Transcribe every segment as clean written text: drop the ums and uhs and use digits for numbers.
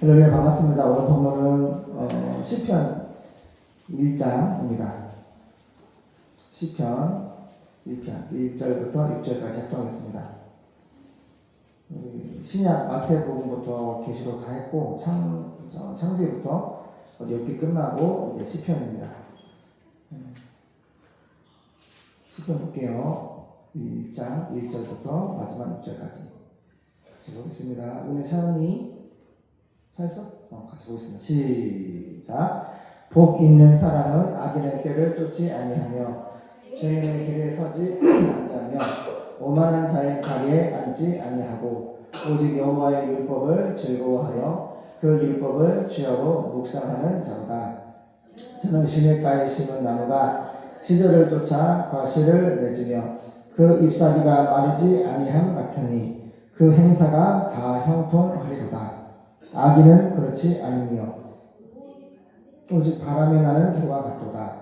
할렐루야, 반갑습니다. 오늘 본문은 시편 1장입니다. 시편 1편 1절부터 6절까지 합독하겠습니다. 신약 마태복음부터 계시록 다 했고 창세기부터 어저께 끝나고 이제 시편입니다. 시편 볼게요. 1장 1절부터 마지막 6절까지 같이 보겠습니다. 오늘 찬이 찾았어? 같이 보겠습니다. 시작. 복 있는 사람은 악인의 꾀를 쫓지 아니하며 죄인의 길에 서지 아니하며 오만한 자의 자리에 앉지 아니하고 오직 여호와의 율법을 즐거워하여 그 율법을 주야로 묵상하는 자로다. 저는 시냇가에 심은 나무가 시절을 쫓아 과실을 맺으며 그 잎사귀가 마르지 아니함 같으니 그 행사가 다 형통하리로다. 악인은 그렇지 않으며 오직 바람에 나는 비와 같도다.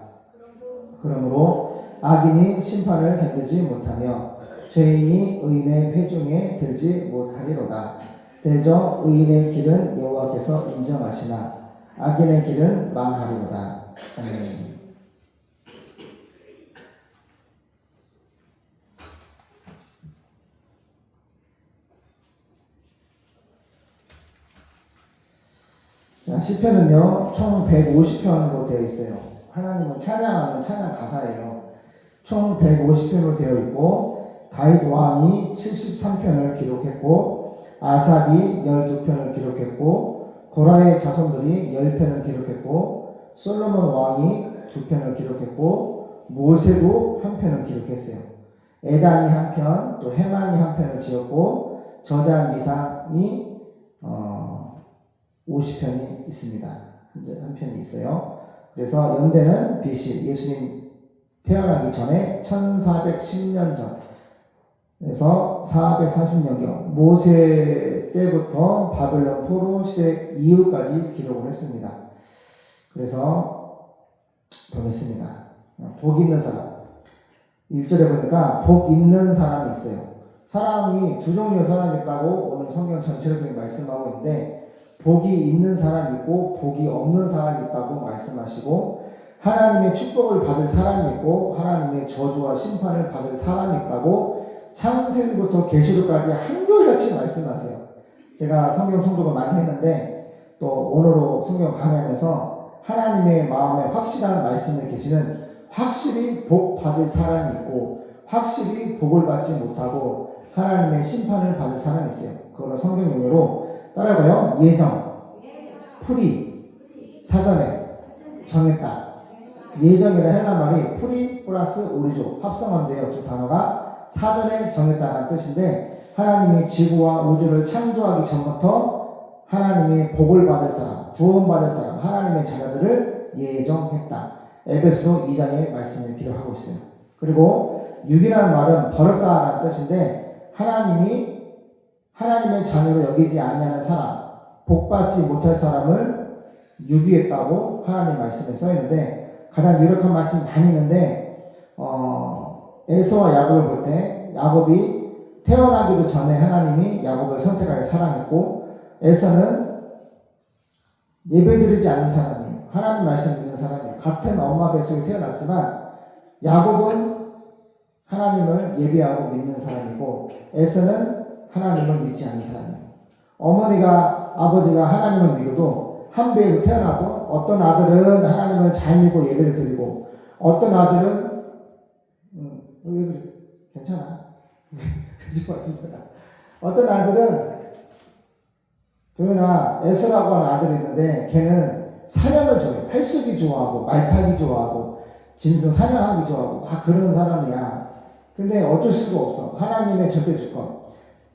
그러므로 악인이 심판을 견디지 못하며 죄인이 의인의 회중에 들지 못하리로다. 대저 의인의 길은 여호와께서 인정하시나 악인의 길은 망하리로다. 아멘. 시편은요 총 150편으로 되어 있어요. 하나님을 찬양하는 찬양 가사예요. 총 150편으로 되어 있고 다윗 왕이 73편을 기록했고 아삽이 12편을 기록했고 고라의 자손들이 10편을 기록했고 솔로몬 왕이 2편을 기록했고 모세도 1편을 기록했어요. 에단이 1편, 또 헤만이 1편을 지었고 저자 미상이 50편이 있습니다. 한 편이 있어요. 그래서 연대는 BC, 예수님 태어나기 전에 1410년 전, 그래서 440년경, 모세 때부터 바벨론 포로 시대 이후까지 기록을 했습니다. 그래서 보겠습니다. 복 있는 사람. 1절에 보니까 복 있는 사람이 있어요. 사람이 두 종류의 사람이 있다고 오늘 성경 전체를 말씀하고 있는데 복이 있는 사람이 있고 복이 없는 사람이 있다고 말씀하시고 하나님의 축복을 받을 사람이 있고 하나님의 저주와 심판을 받을 사람이 있다고 창세기부터 계시록까지 한결같이 말씀하세요. 제가 성경 통독을 많이 했는데 또 오늘로 성경 강의하면서 하나님의 마음에 확실한 말씀을 계시는 확실히 복 받을 사람이 있고 확실히 복을 받지 못하고 하나님의 심판을 받을 사람이 있어요. 그거는 성경 용어로 따라해봐요. 예정, 풀이, 사전에 정했다. 예정이라는 헬라 말이 풀이 플러스 오리조 합성한데요. 두 단어가 사전에 정했다는 뜻인데 하나님이 지구와 우주를 창조하기 전부터 하나님이 복을 받을 사람, 구원받을 사람, 하나님의 자녀들을 예정했다. 에베소서 2장의 말씀을 기록하고 있어요. 그리고 육이라는 말은 버렸다라는 뜻인데 하나님이 하나님의 자녀로 여기지 아니하는 사람, 복받지 못할 사람을 유기했다고 하나님 말씀에 써있는데 가장 유력한 말씀이 많이 있는데 에서와 야곱을 볼 때 야곱이 태어나기도 전에 하나님이 야곱을 선택하여 사랑했고 에서는 예배드리지 않는 사람이에요. 하나님 말씀 믿는 사람이에요. 같은 엄마 뱃속에 태어났지만 야곱은 하나님을 예배하고 믿는 사람이고 에서는 하나님을 믿지 않는 사람이에요. 어머니가 아버지가 하나님을 믿어도 한 배에서 태어나도 어떤 아들은 하나님을 잘 믿고 예배를 드리고 어떤 아들은 왜 그래? 괜찮아. 괜찮아. 어떤 아들은 도연아 에서라고 하는 아들이 있는데 걔는 사냥을 좋아해. 팔수기 좋아하고 말타기 좋아하고 짐승 사냥하기 좋아하고 그런 사람이야. 근데 어쩔 수가 없어. 하나님의 절대 주권.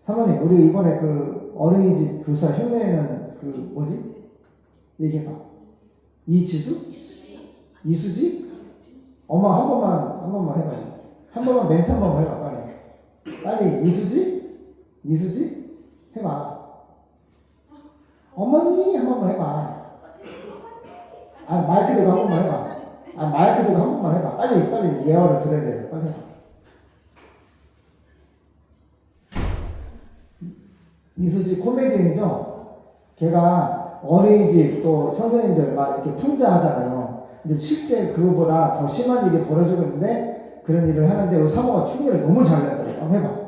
사모님, 우리 이번에 그 어린이집 교사 흉내내는 그 뭐지? 얘기해봐. 이지수? 이수지? 엄마 한 번만 해봐. 한 번만 멘트 한 번만 해봐. 빨리 이수지? 이수지? 해봐. 어머니 한 번만 해봐. 말 그대로 한 번만 해봐. 말 그대로 한 번만 해봐. 빨리 예언을 들어야 돼서 빨리 해봐. 이수지 코미디언이죠. 걔가 어린이집 또 선생님들 막 이렇게 풍자하잖아요. 근데 실제 그거보다 더 심한 일이 벌어지고 있는데 그런 일을 하는데 우리 사모가 충기를 너무 잘 내더라고요. 한번 해봐.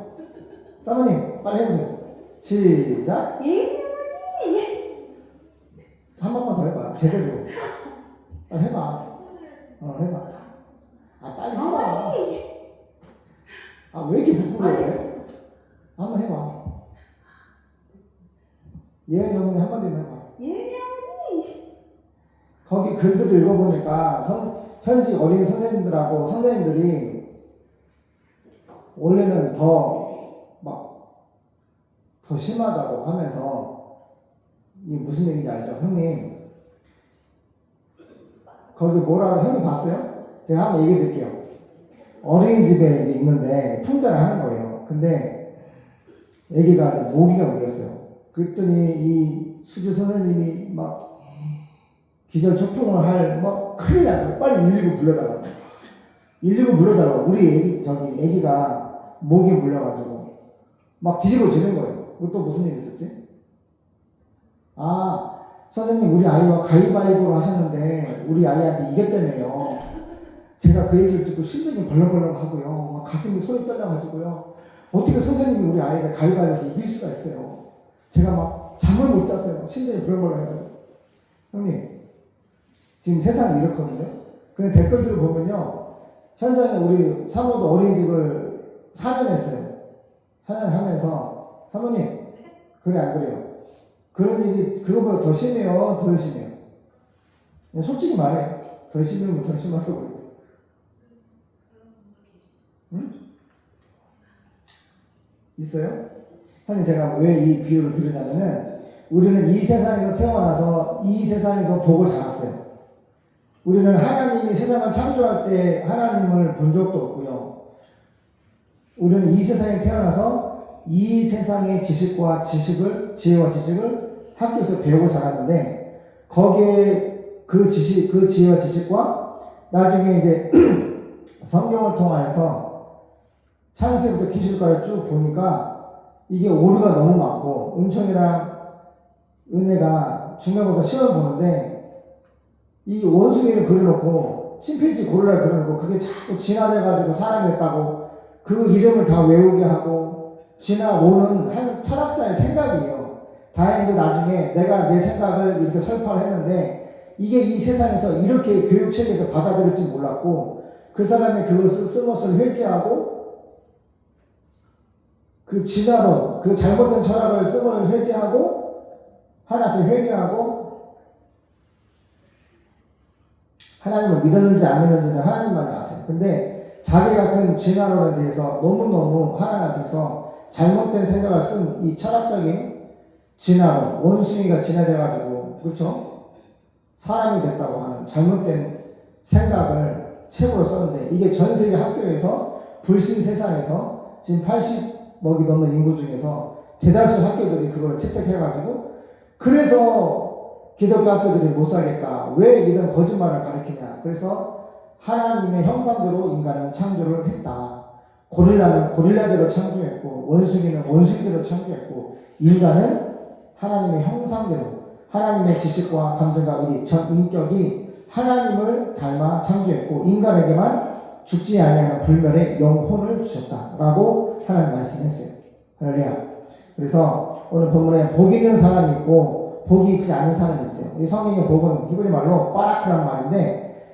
사모님 빨리 해보세요. 시작. 예, 한 번만 더 해봐. 제대로. 빨리 해봐. 해봐. 아 빨리 해봐. 아 왜 이렇게 부끄러워해? 한번 해봐. 예은이 어머니 한마디만 해봐. 예, 거기 글들을 읽어보니까 현지 어린 선생님들하고 선생님들이 원래는 더 심하다고 하면서 이게 무슨 얘기인지 알죠? 형님 거기 뭐라고 형님 봤어요? 제가 한번 얘기해 드릴게요. 어린이집에 이제 있는데 풍자를 하는 거예요. 근데 애기가 이제 모기가 물렸어요. 그랬더니 이 수지 선생님이 막 기절초풍을 큰일 나요. 빨리 119 불러달라고. 119 불러달라고. 우리 애기가 모기 물려가지고 막 뒤집어지는 거예요. 또 무슨 일 있었지? 아, 선생님 우리 아이와 가위바위보를 하셨는데 우리 아이한테 이겼다며요. 제가 그 얘기를 듣고 심장이 벌렁벌렁 하고요. 막 가슴이 소리 떨려가지고요. 어떻게 선생님이 우리 아이를 가위바위보에서 이길 수가 있어요. 제가 막 잠을 못 잤어요. 심장이 벌렁벌렁 해가지고. 형님, 지금 세상이 이렇거든요. 근데 댓글들을 보면요. 현장에 우리 사모도 어린이집을 4년 했어요. 4년 하면서 사모님, 그래 안 그래요? 그런 일이 그거보다 더 심해요? 덜 심해요? 그냥 솔직히 말해. 덜 심하면 덜 심해서 그래요. 응? 있어요? 형님 제가 왜 이 비유를 들으냐면은 우리는 이 세상에서 태어나서 이 세상에서 복을 자랐어요. 우리는 하나님이 세상을 창조할 때 하나님을 본 적도 없고요. 우리는 이 세상에 태어나서 이 세상의 지식과 지혜와 지식을 학교에서 배우고 자랐는데 거기에 그 지혜와 지식과 나중에 이제 성경을 통하여서 창세부터 기술까지 쭉 보니까 이게 오류가 너무 많고 은총이랑 은혜가 중간고사 시험 보는데 이 원숭이를 그려놓고 침팬지 고릴라를 그려놓고 그게 자꾸 진화돼가지고 사람이 됐다고 그 이름을 다 외우게 하고 지나오는 한 철학자의 생각이에요. 다행히도 나중에 내가 내 생각을 이렇게 설파를 했는데 이게 이 세상에서 이렇게 교육체계에서 받아들일지 몰랐고 그 사람의 그 쓴것을 회개하고 그 진화론, 그 잘못된 철학을 쓴것을 회개하고 하나님을 회개하고 하나님을 믿었는지 안 믿었는지는 하나님만이 아세요. 근데 자기 같은 진화론에 대해서 너무너무 하나님 앞에서 잘못된 생각을 쓴 이 철학적인 진화론, 원숭이가 진화돼가지고 그렇죠? 사람이 됐다고 하는 잘못된 생각을 책으로 썼는데 이게 전 세계 학교에서 불신 세상에서 지금 80억이 넘는 인구 중에서 대다수 학교들이 그걸 채택해가지고 그래서 기독교 학교들이 못 살겠다. 왜 이런 거짓말을 가르치냐. 그래서 하나님의 형상대로 인간은 창조를 했다. 고릴라는 고릴라대로 창조했고 원숭이는 원숭이대로 창조했고 인간은 하나님의 형상대로 하나님의 지식과 감정과 의지 전 인격이 하나님을 닮아 창조했고 인간에게만 죽지 아니하는 불멸의 영혼을 주셨다라고 하나님 말씀했어요. 할렐루야. 그래서 오늘 본문에 복 있는 사람이 있고 복이 있지 않은 사람이 있어요. 이 성경의 복은 히브리 말로 바라크란 말인데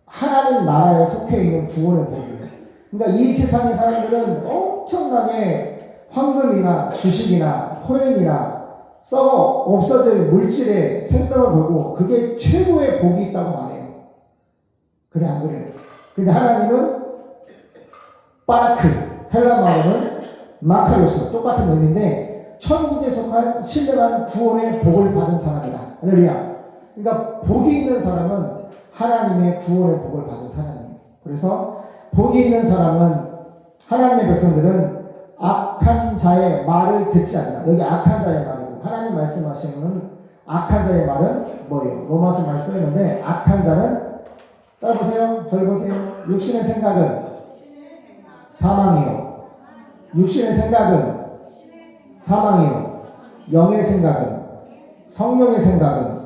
하나님 나라에 속해 있는 구원의 복이에요. 그러니까 이 세상의 사람들은 엄청나게 황금이나 주식이나 코인이나 썩어 없어질 물질의 생명을 보고 그게 최고의 복이 있다고 말해요. 그래 안 그래요? 근데 하나님은 바라크, 헬라 말로는 마카리오스 똑같은 의미인데 천국에 속한 신령한 구원의 복을 받은 사람이다. 할렐루야. 그러니까 복이 있는 사람은 하나님의 구원의 복을 받은 사람이에요. 그래서 복이 있는 사람은 하나님의 백성들은 악한 자의 말을 듣지 않는다. 여기 악한 자의 말이고 하나님 말씀하시는 악한 자의 말은 뭐예요? 로마서 말씀했는데 악한 자는 따라보세요. 저를 보세요. 육신의 생각은 사망이요. 육신의 생각은 사망이요. 영의 생각은, 성령의 생각은,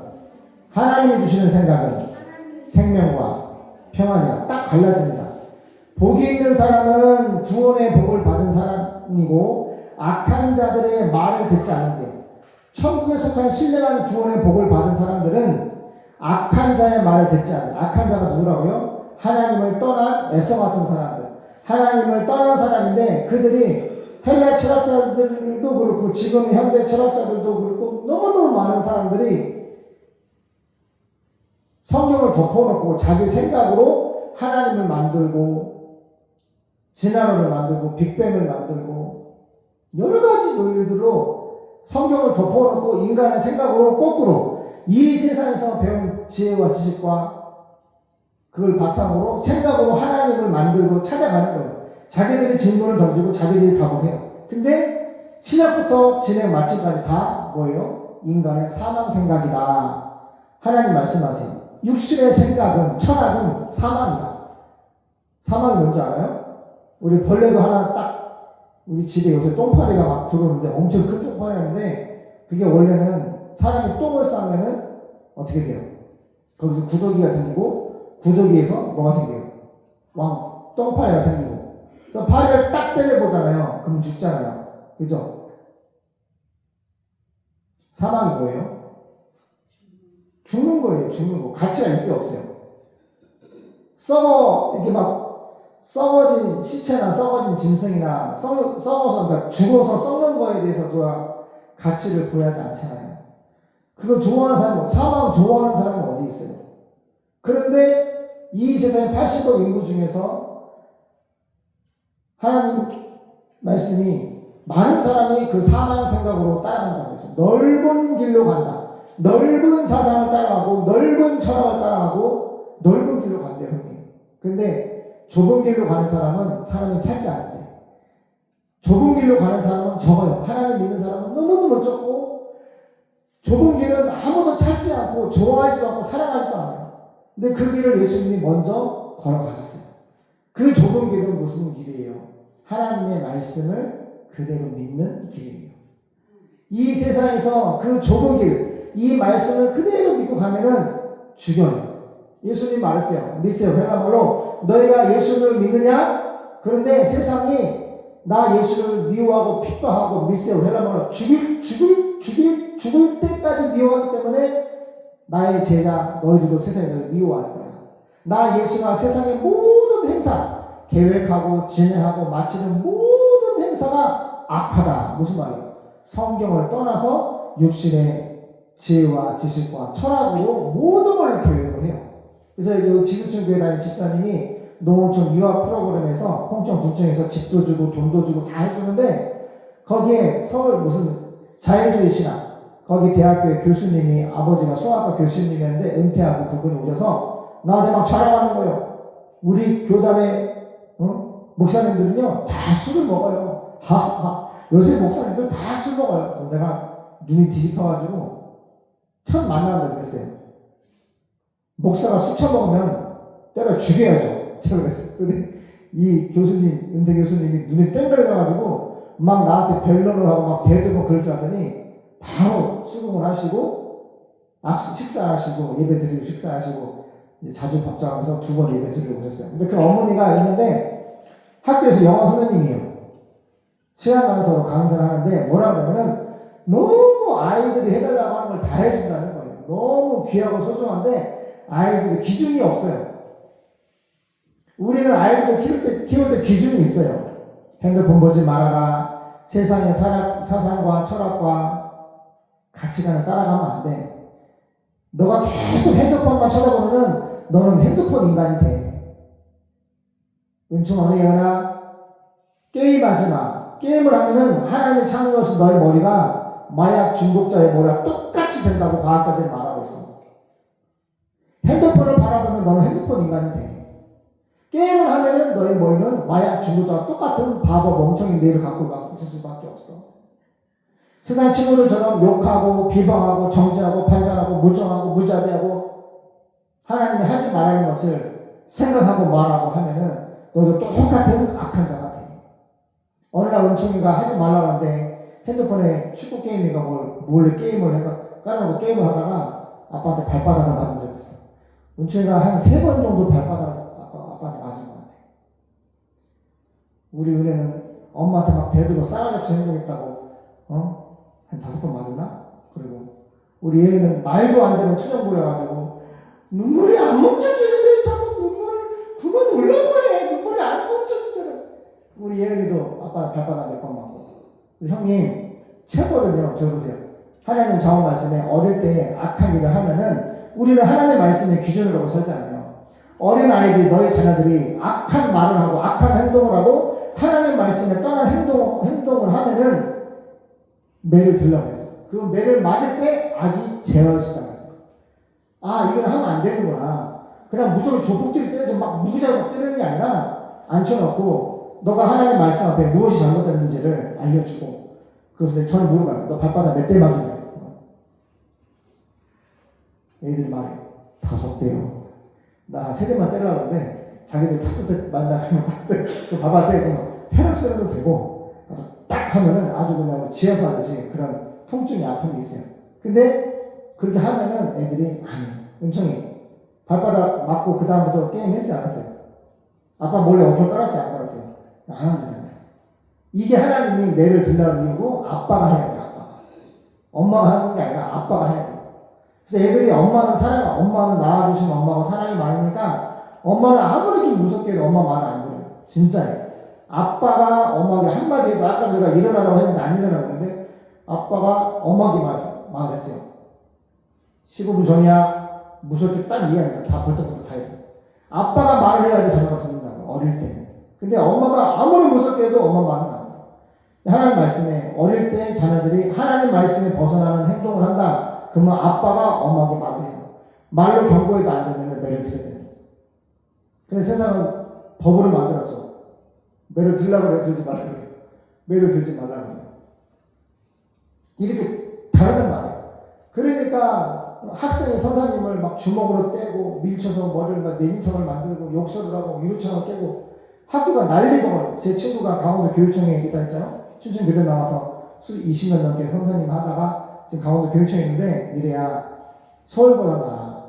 하나님이 주시는 생각은 생명과 평안이라 딱 갈라집니다. 복이 있는 사람은 구원의 복을 받은 사람이고 악한 자들의 말을 듣지 않는데, 천국에 속한 신령한 구원의 복을 받은 사람들은 악한 자의 말을 듣지 않는, 악한 자가 누구라고요? 하나님을 떠난 에서 같은 사람들, 하나님을 떠난 사람인데, 그들이 헬라 철학자들도 그렇고 지금 현대 철학자들도 그렇고 너무너무 많은 사람들이 성경을 덮어놓고 자기 생각으로 하나님을 만들고 진화론을 만들고 빅뱅을 만들고 여러 가지 논리들로 성경을 덮어놓고 인간의 생각으로 거꾸로 이 세상에서 배운 지혜와 지식과 그걸 바탕으로 생각으로 하나님을 만들고 찾아가는 거예요. 자기들이 질문을 던지고 자기들이 답을 해요. 근데 시작부터 진행 마침까지 다 뭐예요? 인간의 사망 생각이다. 하나님 말씀하세요. 육신의 생각은, 철학은 사망이다. 사망이 뭔지 알아요? 우리 벌레도 하나 딱 우리 집에 요새 똥파리가 막 들어오는데 엄청 큰 똥파리인데 그게 원래는 사람이 똥을 싸면은 어떻게 돼요? 거기서 구더기가 생기고 구더기에서 뭐가 생겨요? 똥파리가 생기고. 그래서 파리를 딱 때려보잖아요. 그럼 죽잖아요. 그죠? 사망이 뭐예요? 죽는 거예요. 죽는 거. 가치가 있어요? 없어요? 이렇게 막 썩어진 시체나 썩어진 짐승이나 썩어서, 그러니까 죽어서 썩는 거에 대해서 누가 가치를 부여하지 않잖아요. 그거 좋아하는 사람, 사망 좋아하는 사람은 어디 있어요? 그런데 이 세상의 80억 인구 중에서 하나님 말씀이 많은 사람이 그 사망 생각으로 따라간다고 했어요. 넓은 길로 간다. 넓은 사상을 따라가고 넓은 철학을 따라가고 넓은 길로 간대요, 형님. 근데 좁은 길로 가는 사람은 사람이 찾지 않는데, 좁은 길로 가는 사람은 적어요. 하나님 믿는 사람은 너무너무 적고, 좁은 길은 아무도 찾지 않고 좋아하지도 않고 사랑하지도 않아요. 근데 그 길을 예수님이 먼저 걸어가셨어요. 그 좁은 길은 무슨 길이에요? 하나님의 말씀을 그대로 믿는 길이에요. 이 세상에서 그 좁은 길, 이 말씀을 그대로 믿고 가면은 죽여요. 예수님 말했어요. 믿으세요. 그야말로 너희가 예수를 믿느냐? 그런데 세상이 나 예수를 미워하고 핍박하고 믿으세요. 그야말로 죽을 때까지 미워하기 때문에 나의 제자 너희들도 세상에 너를 미워할 거야. 나 예수가 세상의 모든 행사 계획하고 진행하고 마치는 모든 행사가 악하다. 무슨 말이에요? 성경을 떠나서 육신의 지혜와 지식과 철학으로 모든 걸 계획을 해요. 그래서 이제 지구촌 교회 다니는 집사님이 농어촌 유학 프로그램에서 홍천 구청에서 집도 주고 돈도 주고 다 해주는데 거기에 서울 무슨 자유주의 신학 거기 대학교의 교수님이 아버지가 수학과 교수님이었는데 은퇴하고 그분이 오셔서 나한테 막 자랑하는 거예요. 우리 교단의 목사님들은요 다 술을 먹어요. 요새 목사님들 다 술 먹어요. 그래서 내가 눈이 뒤집혀가지고 처음 만나는데 그랬어요. 목사가 술 처먹으면 때려 죽여야죠. 제가 그랬어요. 근데 이 교수님, 은퇴 교수님이 눈이 땡그려가지고 막 나한테 변론을 하고 막 대들고 그럴 줄 알았더니 바로 수긍을 하시고 식사하시고 예배 드리고 식사하시고 이제 자주 밥상하면서 2번 예배 드리고 오셨어요. 근데 그 어머니가 있는데 학교에서 영어 선생님이에요. 시간 강사로 강사를 하는데 뭐라 그러면은 너무 아이들이 해달라고 하는 걸 다 해준다는 거예요. 너무 귀하고 소중한데 아이들이 기준이 없어요. 우리는 아이들을 키울 때 기준이 있어요. 핸드폰 보지 말아라. 세상의 사상과 철학과 가치관을 따라가면 안 돼. 너가 계속 핸드폰만 쳐다보면은 너는 핸드폰 인간이 돼. 은총 어느 여나 게임하지 마. 게임을 하면은 하나님이 창조하신 너의 머리가 마약 중독자의 머리와 똑같이 된다고 과학자들이 말하고 있어. 핸드폰을 바라보면 너는 핸드폰 인간이 돼. 게임을 하면은 너의 머리는 마약 중독자와 똑같은 바보 멍청이 뇌를 갖고 있을 수밖에 없어. 세상 친구들처럼 욕하고 비방하고 정죄하고 판단하고 무정하고 무자비하고 하나님이 하지 말라는 것을 생각하고 말하고 하면은 너도 똑같은 악한 자가 돼. 어느 날 은총이가 하지 말라고 하는데 핸드폰에 축구 게임인가 몰래 게임을 깔아놓고 게임을 하다가 아빠한테 발바닥을 맞은 적이 있어. 은총이가 한 3번 정도 발바닥을 아빠한테 맞은 것 같아. 우리 은혜는 엄마한테 막 대들고 싸가지 없이 행동했다고, 한 5번 맞았나? 그리고 우리 얘는 말도 안 되는 투정 부려가지고 눈물이 안 멈춰지는데 자꾸 눈물을 그만 올라고 해. 눈물이 안 멈춰지잖아. 우리 예은이도 아빠 발바닥 몇 번 맞고. 그래서 형님 최고는요, 저 보세요. 하나님 자원 말씀에 어릴 때 악한 일을 하면은 우리는 하나님 말씀의 기준으로 설지 않아요. 어린 아이들이 너희 자녀들이 악한 말을 하고 악한 행동을 하고 하나님 말씀에 떠난 행동을 하면은 매를 들라고 했어. 그 매를 맞을 때 악이 제어시다고 했어. 아, 이건 하면 안 되는구나. 그냥 무조건 조폭들이 때려서 막 무기자고 때리는 게 아니라 앉혀놓고 너가 하나님 말씀 앞에 무엇이 잘못됐는지를 알려주고, 그래서 저는 물어봐요. 너 발바닥 몇 대 맞은데? 애들이 말해. 5대요. 나 3대만 때리려고 하는데 자기들 5대 만나면 5대 그 봐봐 때리고 혈액 쓰러도 되고 딱 하면은 아주 그냥 지압하듯이 그런 통증이 아픔이 있어요. 근데 그렇게 하면은 애들이 아니, 은총이 발바닥 맞고 그 다음부터 게임 했어요, 안 했어요? 아빠 몰래 엄청 깔았어요, 안 깔았어요? 안 한다잖아요. 이게 하나님이 매를 든다는 이유고 아빠가 해야 돼요, 아빠가. 엄마가 하는 게 아니라 아빠가 해야 돼요. 그래서 애들이 엄마는 낳아주신 엄마가 사랑이 많으니까 엄마는 아무리 좀 무섭게 해도 엄마 말을 안 들어요. 진짜예요. 아빠가 엄마에게 한마디 해도 아까 내가 일어나라고 했는데 안 일어나고 했는데 아빠가 엄마에게 말했어요. 15분 전이야. 무섭게 딱 이해하니까 다 벌떡벌떡 다 해요. 아빠가 말을 해야지 자녀가 듣는다고, 어릴 때는. 근데 엄마가 아무리 무섭게 해도 엄마 말은 안 돼요. 하나님 말씀에 어릴 때 자녀들이 하나님 말씀에 벗어나는 행동을 한다. 그러면 아빠가 엄마에게 말을 해요. 말로 경고해도 안 되면 매를 들어야 돼요. 근데 세상은 법으로 만들었죠. 매를 들라고 그래, 들지 말라고 그래요. 매를 들지 말라고 그래요. 이렇게 다르단 말이에요. 그러니까 학생이 선생님을 막 주먹으로 떼고 밀쳐서 머리를 막 내진탕을 만들고 욕설을 하고 유리창을 깨고 학교가 난리가. 제 친구가 강원도 교육청에 있다 했잖아요. 춘천 교대 나와서 20년 넘게 선생님 하다가 지금 강원도 교육청에 있는데 이래야 서울보다 나아.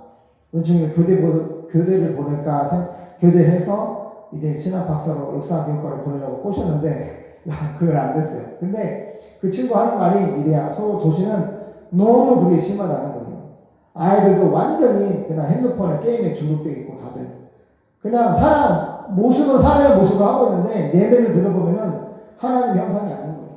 은총이 교대를 보낼까 교대해서 이제 신학 박사로 역사교육과를 보내려고 꼬셨는데 그걸 안 됐어요. 근데 그 친구 하는 말이 이래야 서울 도시는 너무 그게 심하다는 거예요. 아이들도 완전히 그냥 핸드폰에 게임에 중독되어 있고 다들 그냥 사람의 모습을 하고 있는데 내면을 들어보면은 하나님 형상이 아닌 거예요.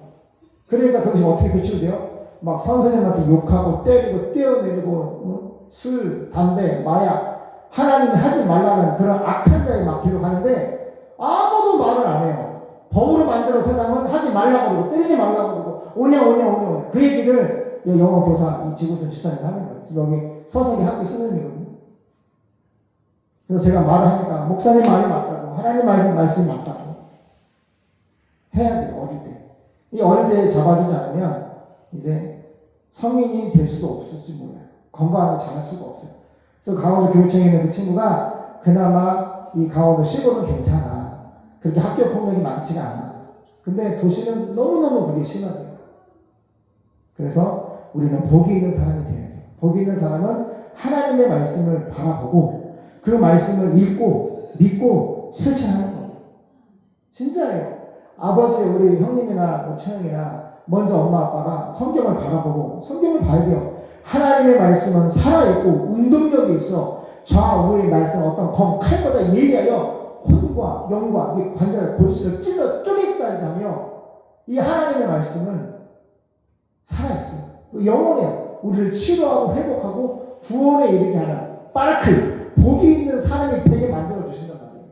그러니까 거기서 어떻게 배출돼요? 막 선생님한테 욕하고 때리고 뛰어내리고 술, 담배, 마약, 하나님이 하지 말라는 그런 악한 자에 막 기록하는데 아무도 말을 안 해요. 법으로 만들어 세상은 하지 말라고 그러고 때리지 말라고 그러고 오냐 그 얘기를 영어 교사 이 지구촌 집사님이 하는 거예요. 지금 여기 서석이 학교 쓰는 일이거든요. 그래서 제가 말을 하니까 목사님 말이 맞다고, 하나님 말씀이 맞다고 해야 돼요. 어릴 때. 이 어릴 때 잡아주지 않으면 이제 성인이 될 수도 없을지 몰라요. 건강하게 자랄 수가 없어요. 그래서 강원도 교육청에 있는 그 친구가 그나마 이 강원도 시골은 괜찮아. 그렇게 학교 폭력이 많지가 않아. 근데 도시는 너무너무 그게 심하대요. 그래서 우리는 복이 있는 사람이 돼야 돼요. 복이 있는 사람은 하나님의 말씀을 바라보고 그 말씀을 읽고 믿고 실천하는 거예요. 진짜예요. 아버지, 우리 형님이나 우리 처형이나 먼저 엄마 아빠가 성경을 바라보고 성경을 봐야 돼요. 하나님의 말씀은 살아있고 운동력이 있어. 좌우의 말씀 어떤 검 칼보다 예리하여 혼과 영과 이 관절 골수를 찔러 쪼개기까지 하며 이 하나님의 말씀은 살아있어요. 영원해요. 우리를 치료하고 회복하고 구원에 이르게 하는 빠르크 복이 있는 사람이 되게 만들어 주신단 말이에요.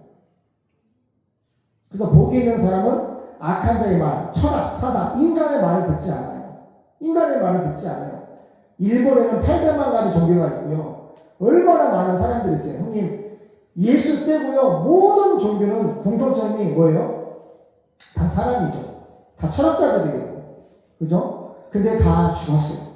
그래서 복이 있는 사람은 악한 자의 말, 철학, 사상, 인간의 말을 듣지 않아요. 인간의 말을 듣지 않아요. 일본에는 800만 가지 종교가 있고요. 얼마나 많은 사람들이 있어요. 형님, 예수 빼고요. 모든 종교는 공통점이 뭐예요? 다 사람이죠. 다 철학자들이에요. 그죠? 근데 다 죽었어요.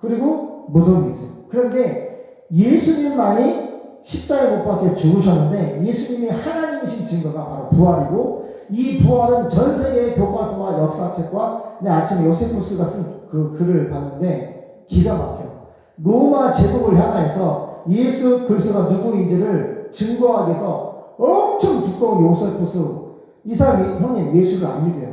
그리고 무덤이 있어요. 그런데 예수님만이 십자가에 못 박혀 죽으셨는데 예수님이 하나님이신 증거가 바로 부활이고 이 부활은 전 세계의 교과서와 역사책과 내 아침에 요세푸스가 쓴 그 글을 봤는데 기가 막혀. 로마 제국을 향해서 예수 그리스도가 누구인지를 증거하기 위해서 엄청 두꺼운 요세푸스. 이 사람이 형님 예수를 안 믿어요.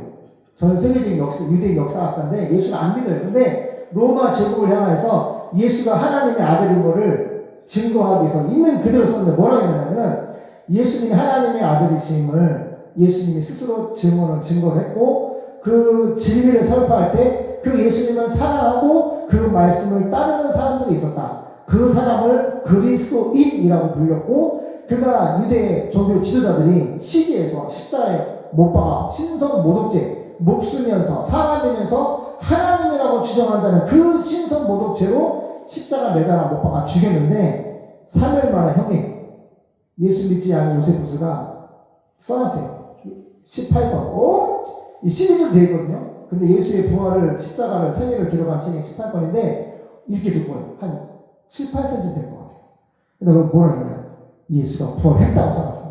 전 세계적인 유대인 역사학자인데 예수를 안 믿어요. 근데 로마 제국을 향해서 예수가 하나님의 아들인 거를 증거하기 위해서 있는 그대로 썼는데 뭐라고 했냐면 예수님이 하나님의 아들이심을 예수님이 스스로 증거를 했고 그 진리를 설파할 때 그 예수님을 사랑하고 그 말씀을 따르는 사람들이 있었다. 그 사람을 그리스도인이라고 불렸고 그가 유대 종교 지도자들이 시기에서 십자가에 못 박아 신성 모독죄 목수면서 사람이면서 하나님이라고 주장한다는 그 신성 모독죄로 십자가 매달아 못 박아 죽였는데 3일 만에 형님 예수 믿지 않은 요세푸스가 써놨어요. 18권. 이 12절 되어 있거든요. 근데 예수의 부활을 십자가를 생애를 기록한 책이 18권인데 이렇게 듣고요. 한 7, 8cm 될 것 같아요. 근데 그 뭐라 했냐? 예수가 부활했다고 써놨어.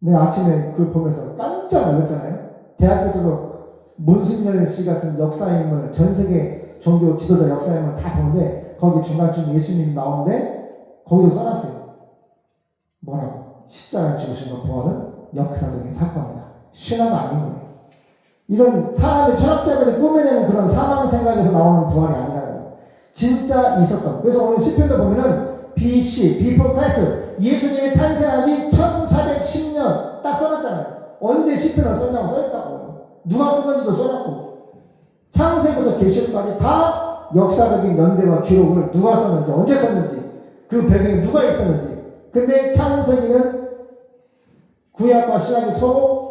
내가 아침에 그걸 보면서 깜짝 놀랐잖아요. 대학교 때도 문순열 씨가 쓴 역사인물, 전 세계 종교 지도자 역사인물 다 보는데 거기 중간쯤 예수님 나오는데 거기도 써놨어요. 뭐라고? 십자가를 죽으신 것 부활은 역사적인 사건이다. 신화가 아닌 거예요. 이런 사람의 철학자들이 꾸며내는 그런 사망 생각에서 나오는 부활이 아니라는 거예요. 진짜 있었던. 그래서 오늘 시편도 보면은 BC, Before Christ, 예수님이 탄생하기 1410년 딱 써놨잖아요. 언제 시편을 썼냐고 써있다고요. 누가 썼는지도 써놨고 창세부터 계시록까지 다 역사적인 연대와 기록을 누가 썼는지 언제 썼는지 그 배경에 누가 있었는지. 근데 창세기는 구약과 신약이 서로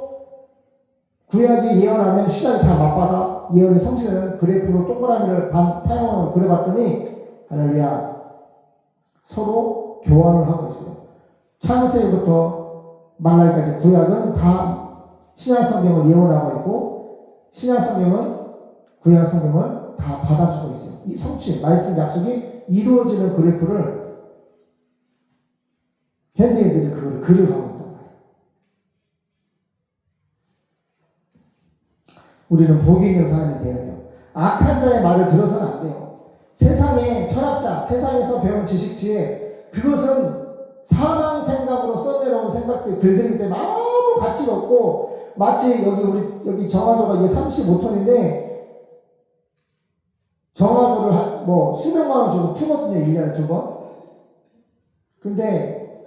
구약이 예언하면 신약이 다 맞받아 예언이 성취되는 그래프로 동그라미를 타영으로 그려봤더니 할렐루야 서로 교환을 하고 있어요. 창세기부터 말라기까지 구약은 다 신약 성경을 예언하고 있고 신약 성경은 구약 성경을 다 받아주고 있어요. 이 성취, 말씀 약속이 이루어지는 그래프를 현대인들이 그걸 글을 하고 있단 말이에요. 우리는 복이 있는 사람이 되어야 돼요. 악한 자의 말을 들어서는 안 돼요. 세상의 철학자, 세상에서 배운 지식치에 그것은 사망 생각으로 써내려온 생각들, 글들이기 때문에 아무 가치가 없고 마치 여기 정화조가 이게 35톤인데 정화조를 수백만 원 주고 품었거든요. 1년에 2번. 근데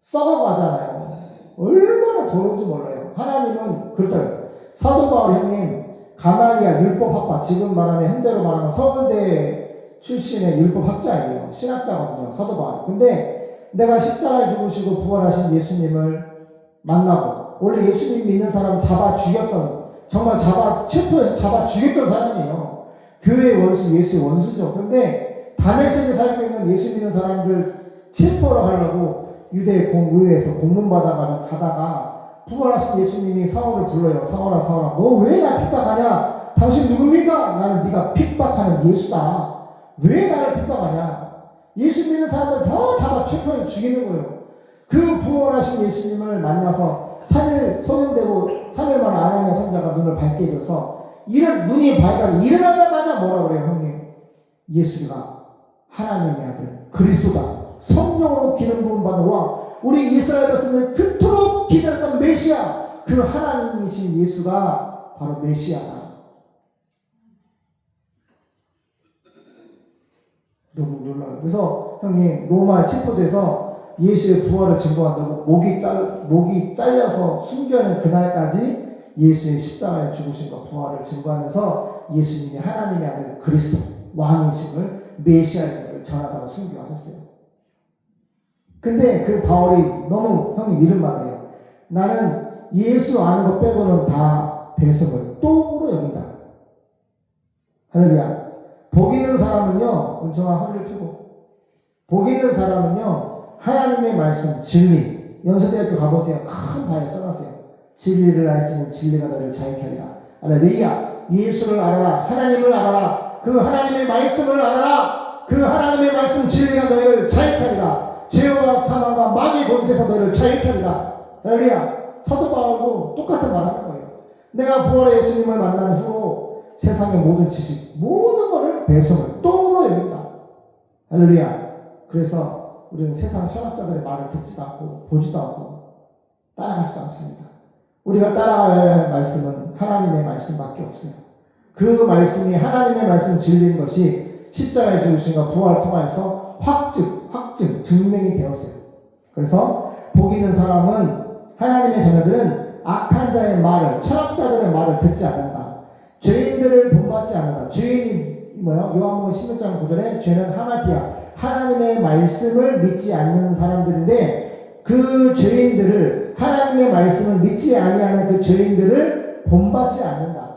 썩어가잖아요. 얼마나 더러운지 몰라요. 하나님은 그렇다고 했어요. 사도 바울 형님 가말리아 율법학파 지금 말하면 현대로 말하면 서울대 출신의 율법학자예요. 신학자거든요. 사도 바울. 근데 내가 십자가에 죽으시고 부활하신 예수님을 만나고 원래 예수님 믿는 사람 잡아 죽였던 정말 체포해서 잡아 죽였던 사람이에요. 교회의 원수, 예수의 원수죠. 근데 다메섹에 살고 있는 예수 믿는 사람들 체포를 하려고 유대 공의회에서 공문 받아가지고 가다가 부활하신 예수님이 사울을 불러요. 사울아 너 왜 나 핍박하냐? 당신 누굽니까? 나는 네가 핍박하는 예수다. 왜 나를 핍박하냐? 예수 믿는 사람들 더 잡아 체포해서 죽이는 거예요. 그 부활하신 예수님을 만나서 3일 소명되고 3일 만에 아나니아 선자가 눈을 밝게 해줘서 눈이 밝아서 일어나자마자 뭐라 그래요 형님? 예수가 하나님의 아들 그리스도다. 성령으로 기름 부음 받은 왕, 우리 이스라엘 백성을 그토록 기다렸던 메시아, 그 하나님이신 예수가 바로 메시아다. 너무 놀라요. 그래서 형님 로마에 체포돼서 예수의 부활을 증거한다고 목이 잘려서 순교하는 그날까지 예수의 십자가에 죽으심과 부활을 증거하면서 예수님이 하나님의 아들 그리스도 왕이심을 메시아임을 전하다고 순교하셨어요. 근데 그 바울이 너무 형님 이런 말을 해요. 나는 예수 아는 것 빼고는 다 배석을 똥으로 여긴다. 할렐루야. 복 있는 사람은요, 은총아 허리를 펴고. 복 있는 사람은요, 하나님의 말씀, 진리. 연세대학교 가보세요. 큰 바에 써놨어요. 진리를 알지는 진리가 너를 자유케 하리라. 할렐루야. 예수를 알아라. 하나님을 알아라. 그 하나님의 말씀을 알아라. 그 하나님의 말씀 진리가 너를 자유케 하리라. 죄와 사망과 마귀의 권세에서 너를 자유케 하리라. 할렐루야. 사도 바울도 똑같은 말 하는 거예요. 내가 부활의 예수님을 만난 후로 세상의 모든 지식, 모든 것을 배송을 똥으로 여긴다. 할렐루야. 그래서 우리는 세상 철학자들의 말을 듣지도 않고 보지도 않고 따라가지도 않습니다. 우리가 따라가야 할 말씀은 하나님의 말씀밖에 없어요. 그 말씀이 하나님의 말씀 진리인 것이 십자가의 죽으심과 부활을 통하여서 확증, 증명이 되었어요. 그래서 복 있는 사람은 하나님의 자녀들은 악한 자의 말을, 철학자들의 말을 듣지 않는다. 죄인들을 본받지 않는다. 죄인이 뭐야? 요한복음 16장 9절에 죄는 하마티아, 하나님의 말씀을 믿지 않는 사람들인데 그 죄인들을, 하나님의 말씀을 믿지 아니하는 그 죄인들을 본받지 않는다.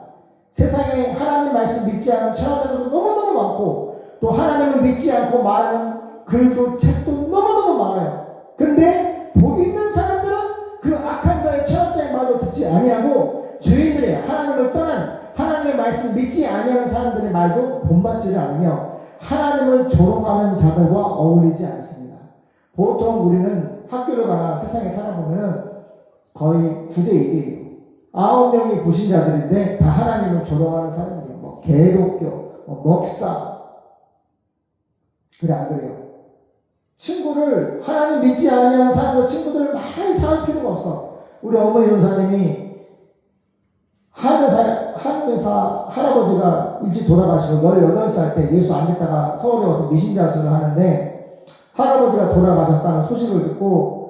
세상에 하나님 말씀 믿지 않는 철학자들도 너무너무 많고 또 하나님을 믿지 않고 말하는 글도 책도 너무너무 많아요. 근데 복 있는 사람들은 그 악한 자의 철학자의 말도 듣지 아니하고 죄인들의 하나님을 떠난 하나님의 말씀 믿지 아니하는 사람들의 말도 본받지를 않으며 하나님을 조롱하는 자들과 어울리지 않습니다. 보통 우리는 학교를 가나 세상에 살아보면 거의 9대1이에요. 9명이 불신자들인데 다 하나님을 조롱하는 사람이에요. 뭐 개독교, 목사. 그래 안 그래요? 친구를 하나님 믿지 않는 사람들 친구들을 많이 사할 필요가 없어. 우리 어머니 연사님이 한의사 할아버지가 일찍 돌아가시고 18살 때 예수 안 믿다가 서울에 와서 미신자수를 하는데 할아버지가 돌아가셨다는 소식을 듣고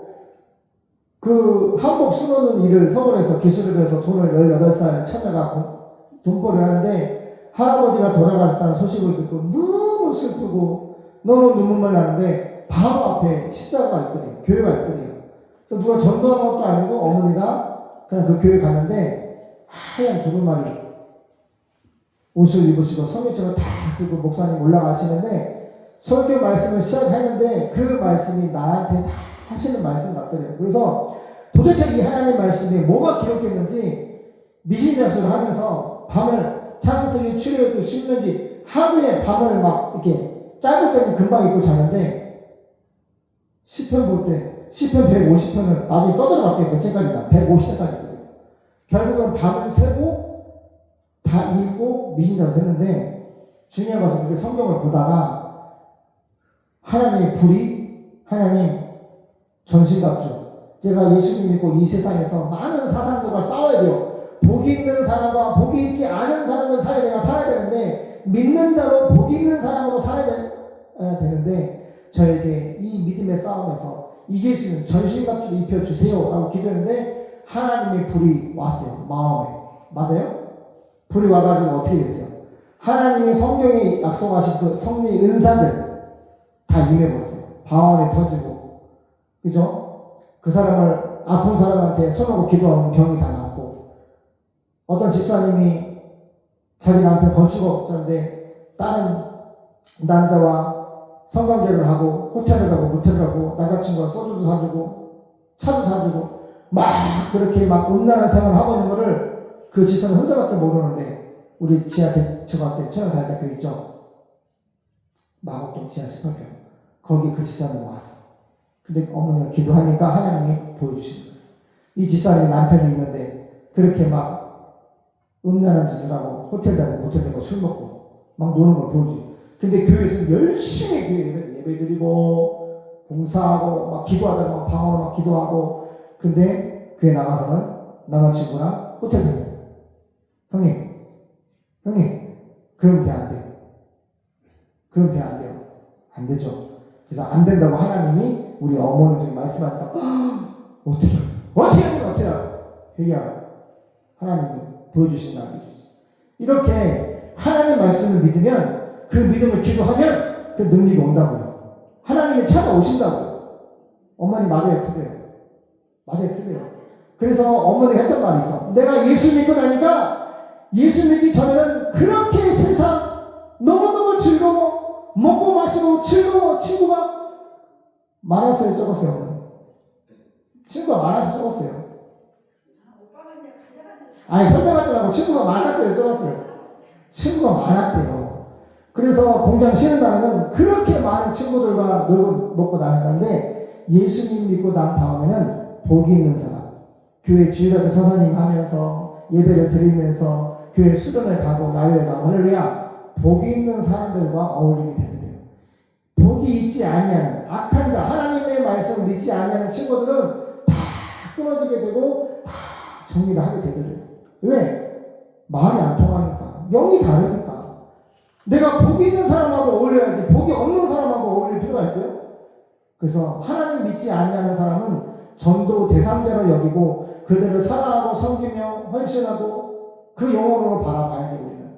그 한복 수놓는 일을 서울에서 기술을 해서 돈을 18살 처녀가 돈벌이를 하는데 할아버지가 돌아가셨다는 소식을 듣고 너무 슬프고 너무 눈물만 나는데 바로 앞에 십자가가 있더래요. 교회가 있더래요. 그래서 누가 전도한 것도 아니고 어머니가 그냥 그 교회 갔는데 하얀 두루마리 옷을 입으시고 성경책을 다 들고 목사님 올라가시는데 설교 말씀을 시작했는데 그 말씀이 나한테 다 하시는 말씀 같더래요. 그래서 도대체 이 하나님 말씀이 뭐가 기록됐는지 미신자수를 하면서 밤을 창세기 출애굽기 신명기 하루에 밤을 막 이렇게 짧을 때는 금방 입고 자는데 시편 볼 때 시편 150편을 나중에 떠들어봤대요. 몇 장까지나 150장까지. 결국은 밤을 새고 다 읽고 미신자수 했는데 중요한 것은 그렇게 성경을 보다가 하나님의 불이 하나님 전신갑주 제가 예수님 믿고 이 세상에서 많은 사상들과 싸워야 돼요. 복이 있는 사람과 복이 있지 않은 사람을 사이에 내가 살아야 되는데 믿는 자로 복이 있는 사람으로 살아야 되는데 저에게 이 믿음의 싸움에서 이길 수 있는 전신갑주를 입혀주세요 라고 기도했는데 하나님의 불이 왔어요. 마음에. 맞아요? 불이 와가지고 어떻게 됐어요? 하나님이 성경에 약속하신 그 성령의 은사들 다 임해버렸어요. 방언이 터지고 그죠? 그 사람을 아픈 사람한테 손하고 기도하면 병이 다 낫고 어떤 집사님이 자기 남편 건축업자인데 다른 남자와 성관계를 하고 호텔을 가고 모텔을 가고 남자친구가 소주도 사주고 차도 사주고 막 그렇게 막 음란한 생활을 하고 있는 거를 그 집사는 혼자밖에 모르는데 우리 지하 대처관때 처형 다닐 때 그 있죠? 마곡동 지하 18평 거기 그 집사님이 왔어. 근데 어머니가 기도하니까 하나님이 보여주시는 거예요. 이 집사님이 남편이 있는데 그렇게 막 음란한 짓을 하고 호텔 가고 모텔 가고 술 먹고 막 노는 걸 보여주고 근데 교회에서 열심히 교회에 예배 드리고 봉사하고 막 기도하다가 막 방언으로 막 기도하고 근데 교회 나가서는 남자친구랑 호텔 다녀요. 형님 그러면 안 돼요. 그러면 안 돼요. 안 되죠. 그래서 안 된다고 하나님이 우리 어머니들이 말씀하니까 어떻게 회개하라. 하나님이 보여주신다. 이렇게 하나님의 말씀을 믿으면 그 믿음을 기도하면 그 능력이 온다고요. 하나님이 찾아오신다고요. 어머니 맞아요, 틀려요. 맞아요, 틀려요. 그래서 어머니가 했던 말이 있어. 내가 예수 믿고 나니까 예수 믿기 전에는 그렇게 세상 너무너무 즐거워 먹고 마시고 즐거워 친구가 많았어요, 적었어요. 친구가 많아서 적었어요. 아니 설명하지 말고 친구가 많았어요, 적었어요. 친구가 많았대요. 그래서 공장 쉬는 날에는 그렇게 많은 친구들과 놀고 먹고 다녔는데 예수님 믿고 난 다음에는 복이 있는 사람 교회 주일학교 선생님 하면서 예배를 드리면서 교회 수련회 가고 야외에 가고 할렐루야 복이 있는 사람들과 어울리게 되더래요. 복이 있지 아니하는 악한 자 하나님의 말씀을 믿지 아니하는 친구들은 다 끊어지게 되고 다 정리를 하게 되더래요. 왜? 말이 안 통하니까 영이 다르니까 내가 복이 있는 사람하고 어울려야지 복이 없는 사람하고 어울릴 필요가 있어요? 그래서 하나님 믿지 아니하는 사람은 전도 대상자로 여기고 그들을 사랑하고 섬기며 헌신하고 그 영혼으로 바라봐야 돼요. 우리는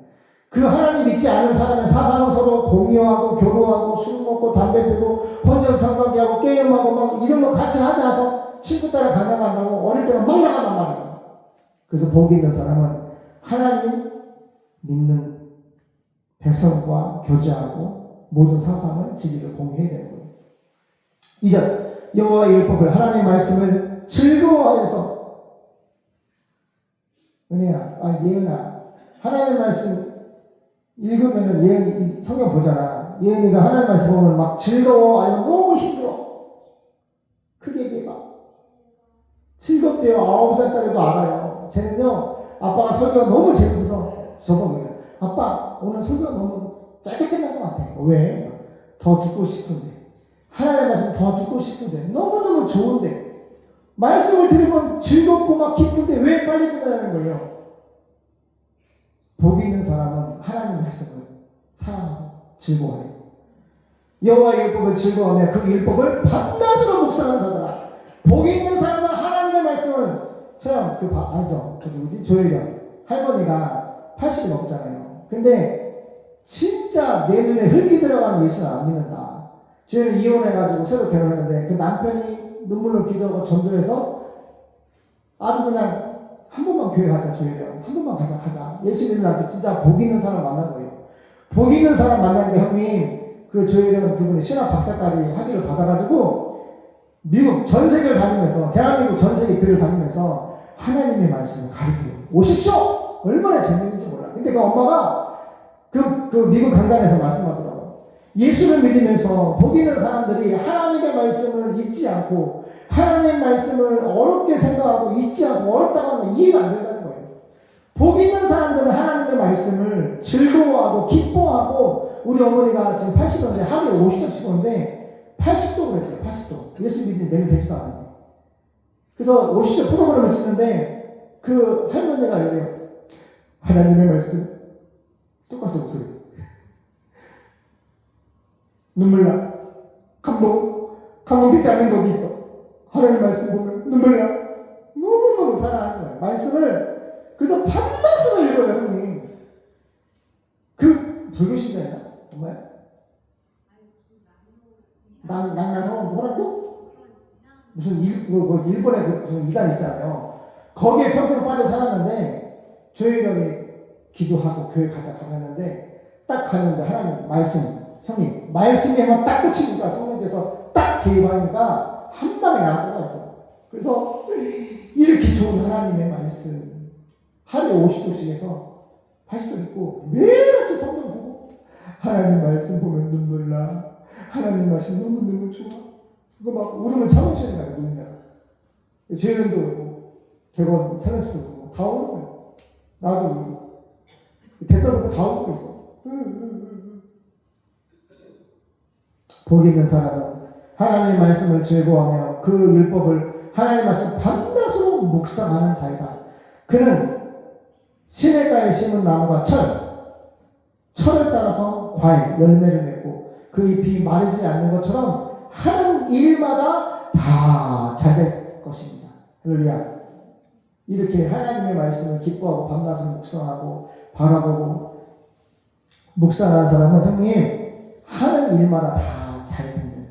그 하나님 믿지 않는 사람의 사상은 서로 공유하고 교류하고 술 먹고 담배 피고 혼전성관계하고 게임하고 막 이런 거 같이 하지 않아서 친구 따라 가나간다고 어릴 때는 막 나간단 말이에요. 그래서 복이 있는 사람은 하나님 믿는 백성과 교제하고 모든 사상을 진리를 공유해야 되는 거예요. 2절 여호와의 율법을 하나님의 말씀을 즐거워하여서 은혜야 예은아 하나님의 말씀 읽으면은 예은이 성경 보잖아. 예은이가 하나님의 말씀 보면 막 즐거워하여 너무 힘들어. 크게 얘기해봐. 즐겁대요. 9살짜리도 알아요. 쟤는요 아빠가 설교가 너무 재밌어서 저보고요 아빠 오늘 설교가 너무 짧게 끝난 것 같아. 왜? 더 듣고 싶은데 하나님의 말씀 더 듣고 싶은데 너무너무 좋은데 말씀을 들으면 즐겁고 막 기쁜데 왜 빨리 끝나는 거예요? 복이 있는 사람은 하나님의 말씀을 사랑하고 즐거워해요. 여호와의 율법을 즐거워하며 그 율법을 밤낮으로 묵상하는 자들아. 복이 있는 사람은 하나님의 말씀을 처럼 알죠? 그 누구지? 조혜련 할머니가 80이 넘잖아요. 근데 진짜 내 눈에 흙이 들어가는 예수는 안 믿는다. 조혜련이 이혼해가지고 새로 결혼했는데 그 남편이 눈물로 기도하고 전도해서 아주 그냥 한 번만 교회 가자 조혜련 한 번만 가자 예수 믿는 남편 진짜 복 있는 사람 만난 거예요. 복 있는 사람 만났는데 형님 그 조혜련 그분이 신학 박사까지 학위를 받아가지고 미국 전 세계를 다니면서 대한민국 전 세계 교회를 다니면서 하나님의 말씀을 가르쳐요. 오십시오! 얼마나 재밌는지 몰라. 근데 그 엄마가 그 미국 강단에서 말씀하더라고요. 예수를 믿으면서 복 있는 사람들이 하나님의 말씀을 잊지 않고 하나님의 말씀을 어렵게 생각하고 잊지 않고 어렵다고 하면 이해가 안 된다는 거예요. 복 있는 사람들은 하나님의 말씀을 즐거워하고 기뻐하고 우리 어머니가 지금 80도인데 하루에 50점씩 오는데 80도 그랬어요. 80도. 예수 믿는 매일 되지도 않았는데. 그래서 50점 프로그램을 찍는데 그 할머니가 이래요. 하나님의 말씀 똑같이 목소리 눈물 나. 감동되지 않는 적이 있어. 하나님 말씀 보면 눈물 나. 너무너무 사랑하는 거예요. 말씀을 그래서 밤낮으로 읽어요. 형님 그 불교 신자였나? 정말? 뭐라고? 무슨 일본에 무슨 이단 있잖아요. 거기에 평생 빠져 살았는데 조혜련이 기도하고 교회 가자 했는데 딱 가는데 하나님 말씀 형님 말씀에만 딱 꽂히니까 성령께서 딱 개입하니까 한 방에 나가가 있어. 그래서 이렇게 좋은 하나님의 말씀 하루에 50도씩 해서 80도 있고 매일같이 성경 보고 하나님 말씀 보면 눈물 나. 하나님 말씀 너무너무 좋아. 그거 막 울음을 참으시는 거야. 눈이야. 죄인도 울고 개건 탤런트도 울고 다 울고 거예요. 나도 울고 댓글 보고 다 울고 있어. 복 있는 사람은 하나님의 말씀을 즐거워하며 그 율법을 하나님의 말씀 밤낮으로 묵상하는 자이다. 그는 시냇가에 심은 나무가 철을 따라서 과일, 열매를 맺고 그 잎이 마르지 않는 것처럼 하는 일마다 다 잘 될 것입니다. 할렐루야. 이렇게 하나님의 말씀을 기뻐하고 밤낮을 묵상하고 바라보고 묵상하는 사람은 형님 하는 일마다 다 잘 된다.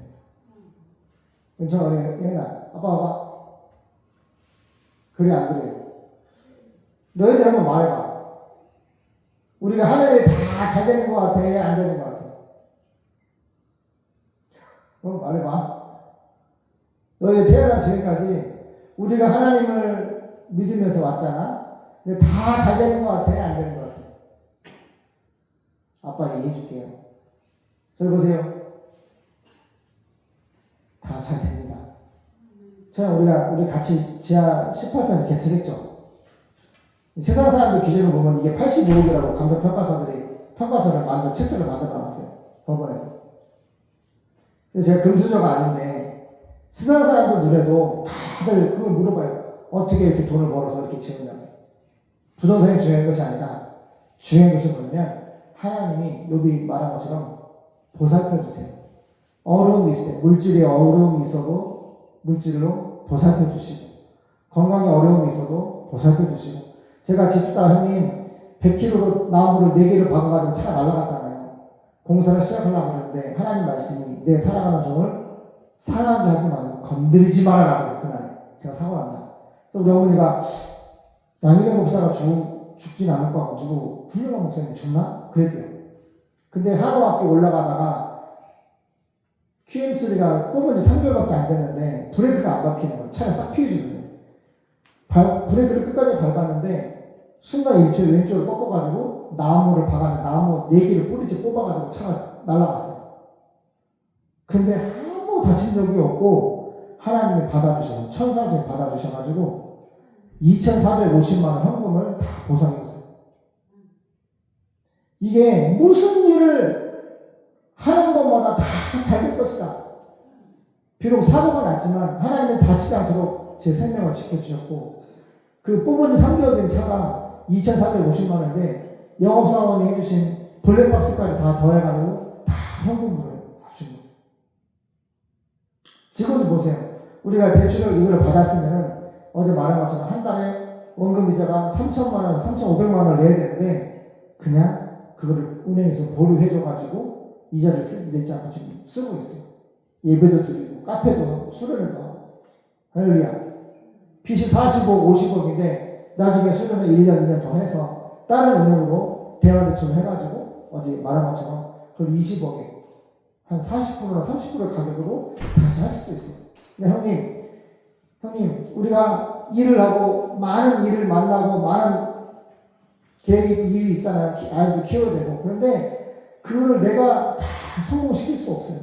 괜찮아? 얘나 아빠 봐봐. 그래 안 그래요? 너희들 한번 말해봐. 우리가 하는 일 다 잘 되는 것 같아? 안 되는 것 같아? 말해봐. 너희 태어난 지금까지 우리가 하나님을 믿으면서 왔잖아. 근데 다 잘 되는 것 같아? 안 되는 것 같아? 아빠 얘기해 줄게요. 저기 보세요. 다 잘 됩니다. 우리 같이 지하 18편에서 개최했죠. 세상 사람들 기준으로 보면 이게 85억이라고 감독평가사들이 평가서를 책들을 만들어놨어요. 법원에서. 그래서 제가 금수저가 아닌데 세상 사람들 눈에도 다들 그걸 물어봐요. 어떻게 이렇게 돈을 벌어서 이렇게 지었냐고. 부동산이 중요한 것이 아니라 중요한 것이 뭐냐면 하나님이 욥이 말한 것처럼 보살펴 주세요. 어려움이 있을 때 물질에 어려움이 있어도 물질로 보살펴 주시고 건강에 어려움이 있어도 보살펴 주시고 제가 집주다 형님 100kg로 나무를 4개를 박아가지고 차가 날아갔잖아요. 공사를 시작하려고 하는데 하나님 말씀이 내 사랑하는 종을 사랑하게 하지 말고 건드리지 말아라 그래서 그날에 제가 사고 난다. 그래서 우리 어머니가 양희경 목사가 죽진 않을 것 같고 누구 훌륭한 목사님이 죽나? 그랬대요. 근데 하루학교 올라가다가 QM3가 뽑은 지 3개월밖에 안 됐는데 브레이크가 안 밟히는 거예요. 차가 싹 피해지는 거예요. 브레이크를 끝까지 밟았는데 순간 일초에 왼쪽으로 꺾어가지고 나무를 박아서 나무 4개를 뿌리째 뽑아가지고 차가 날아갔어요. 근데 아무 다친 적이 없고 하나님이 받아주셔서 천사들이 받아주셔가지고 2,450만 원 현금을 다 보상했어요. 이게 무슨 일을 하는 것마다 다 잘 될 것이다. 비록 사고가 났지만 하나님은 다치지 않도록 제 생명을 지켜주셨고 그 뽑은 지 3개월 된 차가 2,450만 원인데 영업사원이 해주신 블랙박스까지 다 더해가지고 다 현금으로 다 준 거예요. 지금도 보세요. 우리가 대출을 이걸 받았으면 어제 말한 것처럼 한 달에 원금 이자가 3,000만 원, 3,500만 원을 내야 되는데 그냥 그거를 은행에서 보류해줘가지고 이자를 내지 않고 지금 쓰고 있어요. 예배도 드리고 카페도 하고 수련회도 하고 할렐루야. 빚이 40억, 50억인데 나중에 수련회 1년, 2년 더 해서 다른 은행으로 대환대출 해가지고 어제 말한 것처럼 그걸 20억에 한 40%나 30% 가격으로 다시 할 수도 있어요. 근데 형님 우리가 일을 하고 많은 일을 만나고 많은 일이 있잖아요. 아이도 키워야 되고. 그런데 그거를 내가 다 성공시킬 수 없어요.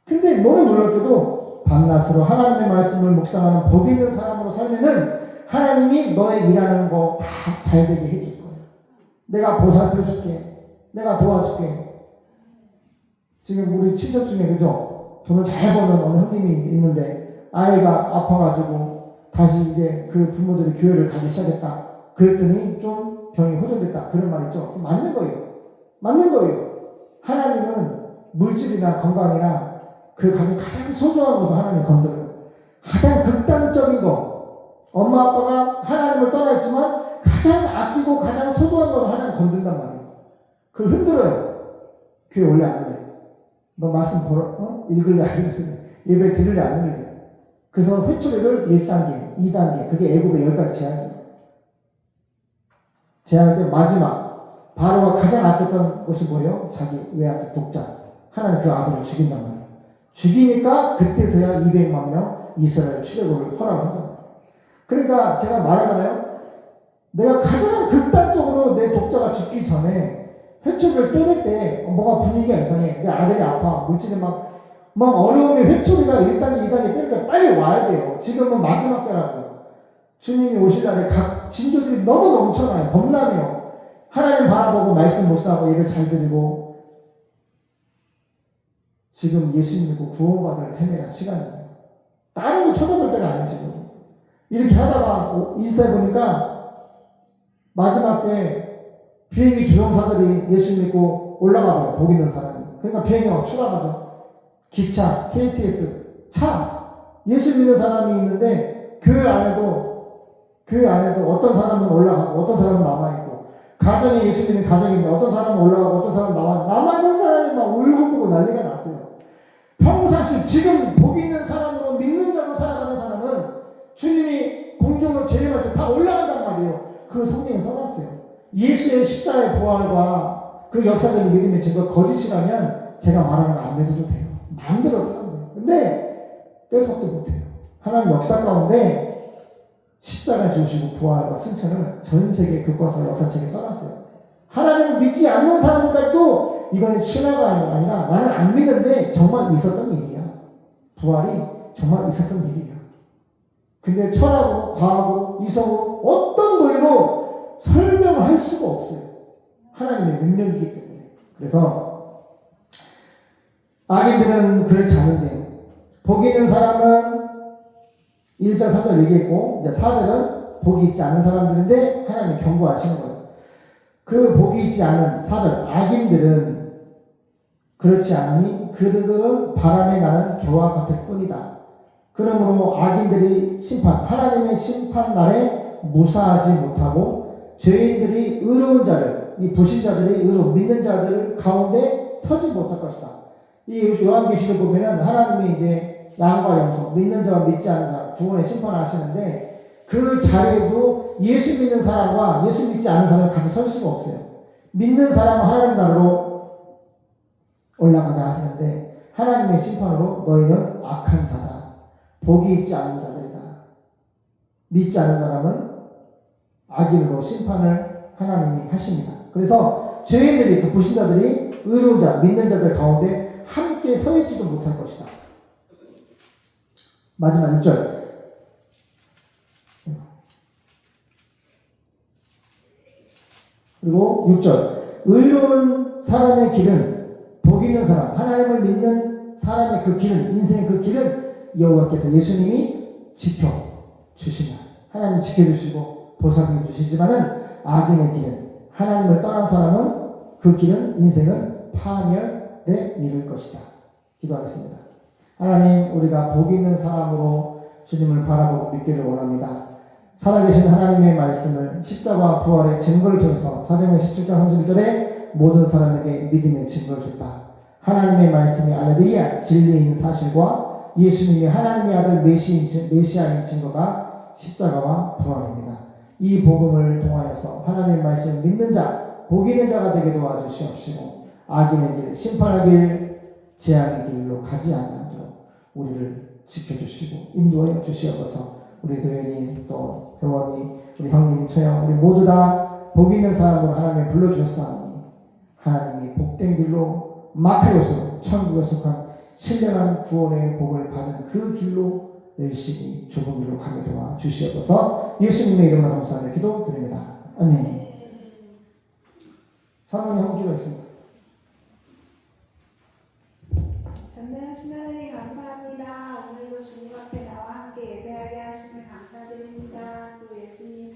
근데 너무 놀랍게도 밤낮으로 하나님의 말씀을 묵상하는 복 있는 사람으로 살면은 하나님이 너의 일하는 거 다 잘되게 해줄 거예요. 내가 보살펴 줄게. 내가 도와줄게. 지금 우리 친척 중에 그죠? 돈을 잘 버는 어느 형님이 있는데 아이가 아파가지고 다시 이제 그 부모들이 교회를 가기 시작했다. 그랬더니 좀 병이 호전됐다. 그런 말 있죠? 맞는 거예요. 맞는 거예요. 하나님은 물질이나 건강이나 그 가장 소중한 것을 하나님 건드려요. 가장 극단적인 거. 엄마 아빠가 하나님을 떠나있지만 가장 아끼고 가장 소중한 것을 하나님 건든단 말이에요. 그걸 흔들어요. 교회 올래 안 올래? 너 말씀 읽을래 안 읽을래? 예배 들을래 안 들을래? 그래서 회초리를 1단계, 2단계 그게 애굽의 10가지 제한이에요. 제한할 때 마지막 바로가 가장 아꼈던 것이 뭐예요? 자기 외아들 독자. 하나님 그 아들을 죽인단 말이에요. 죽이니까 그때서야 200만 명 이스라엘 출애굽을 허락한단 말이에요. 그러니까 제가 말하잖아요. 내가 가장 극단적으로 내 독자가 죽기 전에 회초리를 때릴 때 뭐가 분위기가 이상해. 내 아들이 아파. 물질이 막 어려움에 회초리가 1단계, 2단계 때릴 때 빨리 와야 돼요. 지금은 마지막 때라고요. 주님이 오실 날에 각 진도들이 너무 넘쳐나요. 범람이요. 하나님 바라보고 말씀 묵상하고 예배 잘 드리고 지금 예수 믿고 구원받을 헤매는 시간이에요. 다른 거 쳐다볼 때가 아니에요. 지금 이렇게 하다가 인스타에 보니까 마지막 때 비행기 조종사들이 예수 믿고 올라가봐요. 복 있는 사람이. 그러니까 비행기 막 추락하죠. 기차, KTX, 차 예수 믿는 사람이 있는데 교회 안에도 어떤 사람은 올라가고 어떤 사람은 남아있고 가정에 예수 믿는 가정인데 어떤 사람은 올라가고 어떤 사람은 남아있는 사람이 막 울고불고 난리가 났어요. 평상시 지금 복 있는 사람으로 믿는 자로 살아가는 사람은 주님이 공중으로 재림할 때 다 올라간단 말이에요. 그 성경에 써놨어요. 예수의 십자가의 부활과 그 역사적인 믿음의 증거 거짓이라면 제가 말하는 거 안 믿어도 돼요. 마음대로 살아도 돼요. 근데 빼곡도 못해요. 하나님 역사 가운데 십자가 주시고 부활과 승천을 전 세계 교과서 역사책에 써놨어요. 하나님을 믿지 않는 사람들까지도 이건 신화가 아니라 나는 안 믿는데 정말 있었던 일이야. 부활이 정말 있었던 일이야. 근데 철학으로, 과학으로, 이성으로 어떤 논리로 설명을 할 수가 없어요. 하나님의 능력이기 때문에. 그래서 악인들은 그렇지 않은데요. 복이 있는 사람은 1절, 3절 얘기했고 이제 4절은 복이 있지 않은 사람들인데 하나님이 경고하시는 거예요. 그 복이 있지 않은 4절 악인들은 그렇지 않으니 그들은 바람에 나는 겨와 같을 뿐이다. 그러므로 악인들이 하나님의 심판 날에 무사하지 못하고 죄인들이 의로운 자를, 이 불신자들이 믿는 자들 가운데 서지 못할 것이다. 이 요한계시를 보면은 하나님이 이제 양과 염소, 믿는 자와 믿지 않는 사람, 구원의 심판을 하시는데 그 자리에도 예수 믿는 사람과 예수 믿지 않는 사람이 같이 설 수가 없어요. 믿는 사람은 하나님 나라로 올라가게 하시는데 하나님의 심판으로 너희는 악한 자다. 복이 있지 않은 자들이다. 믿지 않는 사람은 악인으로 심판을 하나님이 하십니다. 그래서 죄인들이, 그 불신자들이 의로운 자, 믿는 자들 가운데 함께 서 있지도 못할 것이다. 마지막 6절. 그리고 6절. 의로운 사람의 길은, 복 있는 사람, 하나님을 믿는 사람의 그 길은, 인생의 그 길은 여호와께서 예수님이 지켜주시면, 하나님 지켜주시고 보살펴 주시지만은 악인의 길은, 하나님을 떠난 사람은 그 길은, 인생은 파멸에 이를 것이다. 기도하겠습니다. 하나님, 우리가 복 있는 사람으로 주님을 바라보고 믿기를 원합니다. 살아계신 하나님의 말씀을 십자가 부활의 증거를 통해서 사도행전 17장 31절에 모든 사람에게 믿음의 증거를 줬다. 하나님의 말씀이 알레루야 진리인 사실과 예수님이 하나님의 아들 메시아인 증거가 십자가와 부활입니다. 이 복음을 통하여서 하나님의 말씀을 믿는 자, 복 있는 자가 되게 도와주시옵시고 악인의 길, 심판의 길, 재앙의 길로 가지 않도록 우리를 지켜주시고 인도하여 주시옵소서. 우리 도현이, 또 대원이, 우리 형님, 처형, 우리 모두 다 복 있는 사람으로 하나님이 불러주셨사오니 하나님이 복된 길로 마카리오스 천국에 속한 신령한 구원의 복을 받은 그 길로 열심히 좁은 길로 가게 도와 주시옵소서. 예수님의 이름으로 감사하며 기도드립니다. 아멘. 사모님 한기도 있습니다. 전능하신 하나님 감사합니다. 오늘도 주님 앞에 나와 함께 예배하게 하심을 감사드립니다. 또 예수님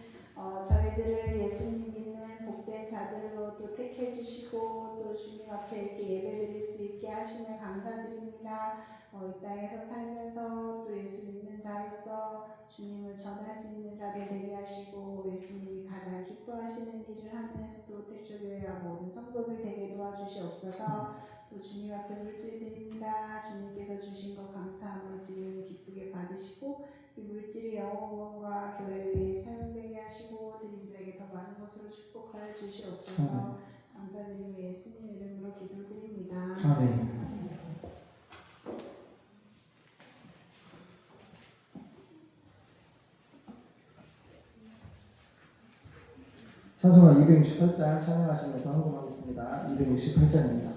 저희들을 예수님 믿는 복된 자들로 또 택해 주시고 또 주님 앞에 이렇게 예배드릴 수 있게 하심을 감사드립니다. 이 땅에서 살면서 또 예수 믿는 자로서 주님을 전할 수 있는 자들 되게 하시고 예수님이 가장 기뻐하시는 일을 하는 또 택조교회와 모든 성도들 되게 도와주시옵소서. 또 주님 앞에 물질 드립니다. 주님께서 주신 것 감사함을 드리는 기쁘게 받으시고 이 물질이 영혼과 교회 위에 사용되게 하시고 드린 자에게 더 많은 것으로 축복하여 주시옵소서. 감사드리며 예수님 이름으로 기도드립니다. 아멘. 찬송가 268장 찬양하시면서 헌금하겠습니다. 268장입니다.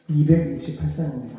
(268장입니다)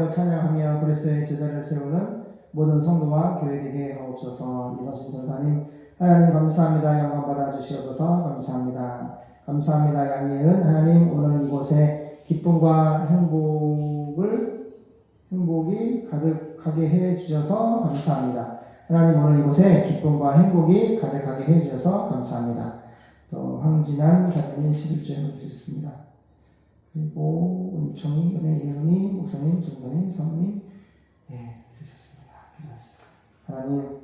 영광을 찬양하며 그리스도의 제자를 세우는 모든 성도와 교회 되게 하옵소서. 이서신 전사님 하나님 감사합니다. 영광 받아주시옵소서. 감사합니다. 감사합니다. 양예은 하나님 오늘 이곳에 기쁨과 행복이 가득하게 해 주셔서 감사합니다. 하나님 오늘 이곳에 기쁨과 행복이 가득하게 해 주셔서 감사합니다. 또 황진한 자매님 11주 해주셨습니다. 그리고 은총이, 은혜, 예은이, 목사님, 전사님, 사모님 드리셨습니다. 기도하겠습니다. 하나님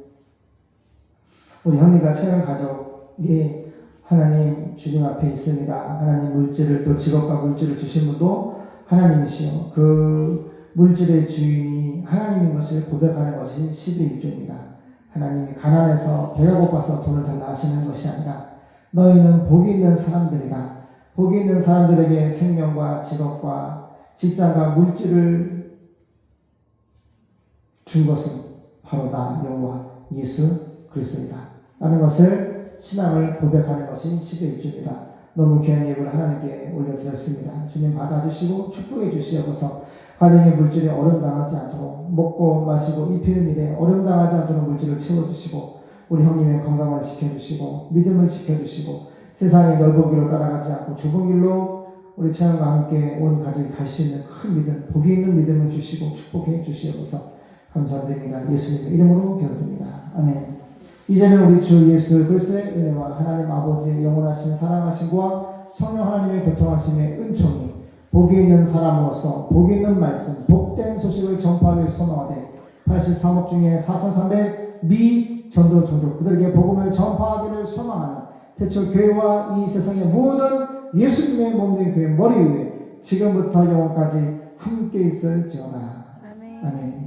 우리 형님과 최강 가족이 하나님 주님 앞에 있습니다. 하나님 물질을 또 직업과 물질을 주신 분도 하나님이시요 그 물질의 주인이 하나님인 것을 고백하는 것이 11조입니다. 하나님이 가난해서 배가 고파서 돈을 달라 하시는 것이 아니라 너희는 복이 있는 사람들이다. 복이 있는 사람들에게 생명과 직업과 직장과 물질을 준 것은 바로 나 여호와 예수 그리스도이다 라는 것을 신앙을 고백하는 것이 11조입니다. 너무 귀한 예물을 하나님께 올려드렸습니다. 주님 받아주시고 축복해 주시옵소서. 가정의 물질에 어려움당하지 않도록 먹고 마시고 입히는 일에 어려움당하지 않도록 물질을 채워주시고 우리 형님의 건강을 지켜주시고 믿음을 지켜주시고 세상의 넓은 길로 따라가지 않고 좁은 길로 우리 처형과 함께 온 가족이 갈 수 있는 큰 믿음, 복이 있는 믿음을 주시고 축복해 주시옵소서. 감사드립니다. 예수님의 이름으로 기도드립니다. 아멘. 이제는 우리 주 예수 그리스도의 은혜와 하나님 아버지의 영원하신 사랑하심과 성령 하나님의 교통하심의 은총이 복이 있는 사람으로서 복이 있는 말씀, 복된 소식을 전파하기 소망하되 83억 중에 4,300 미전도 종족 그들에게 복음을 전파하기를 소망하는 태초 교회와 이 세상의 모든 예수님의 몸된 교회 머리 위에 지금부터 영원까지 함께 있을지어다. 아멘. 아멘.